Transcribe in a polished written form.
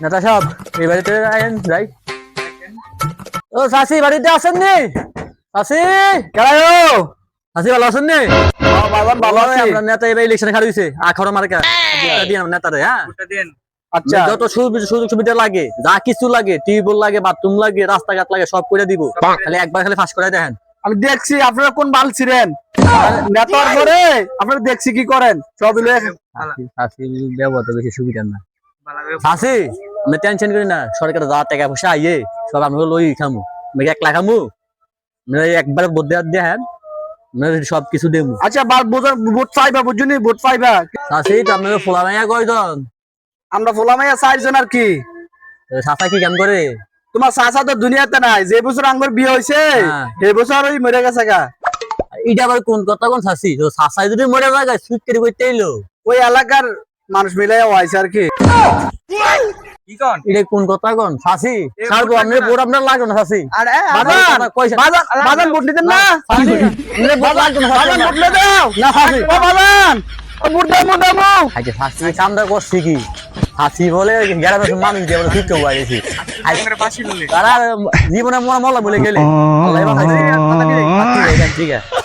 নেতা সাহেব এই বাড়িতে আইন যাই। ও চাচি বাড়িতে আছেন নি? চাচি কেডায়ো? চাচি ভালো আছেন নি? ভালো আছি। আমরা নেতা এবার ইলেকশনে খাড়ি হইছে 18 মার্কা ভোটটা দিন নেতারে। হ্যাঁ আচ্ছা যত সুযোগ সুবিধা লাগে, যা কিছু লাগে, টিউবওয়েল লাগে, বাথরুম লাগে, রাস্তাঘাট লাগে, সব করে দিব। খালি একবার খালি ফাঁস করে দেখেন। আমি দেখছি আপনারা কোন বাল ছিলেন নেতার পরে আপনারা দেখছি কি করেন সব চাচি ব্যবহার তো বেশি সুবিধা না। চাচি আমি টেনশন করি না, সরকার যা টাকা পয়সা আইয়ে সব আমি লই খামু। আমি 1 লাখ খামু, একবার ভোট দেওয়ার দেখেন সব কিছু দেবো। আচ্ছা ভোট পাইবা বুঝুনি ভোট পাইবা চাচি তো আপনাকে ফোলা মাইয়া কয়জন? আমরা ফোলামাইয়া 4 জন আর কি। চাচা কি কাম করে? তোমার চাচা তো দুনিয়াতে নাই, যে বছর আঙ্গুর বিয়ে হয়েছে এই বছর ওই মরে গেছে গা। এটা আবার কোন কথা কোন চাচি? তো চাচাই যদি মরে যায় সুইট করে কইতে এলো। ওই এলাকার মানুষ মিলাই হয়েছে আর কি। এটা কোন কথা কোন চাচি? স্যার গো আপনি ভোট আপনার লাগবে না চাচি। আরে বাজান ভোট দিতেন না? চাচি আপনি ভোট লাগবে না বাজান চাচি। ভোট লে দাও না চাচি। ও বাজান ভোট দাও আচ্ছা চাচি কামটা করছি কি? চাচি বলে গ্রামের মানুষ দিয়ে বলে শিক্ষক বাড়িয়েছি। তারা জীবনে মরা মলা বলে গেলে আল্লাহ বাঁচাইছে। ঠিক আছে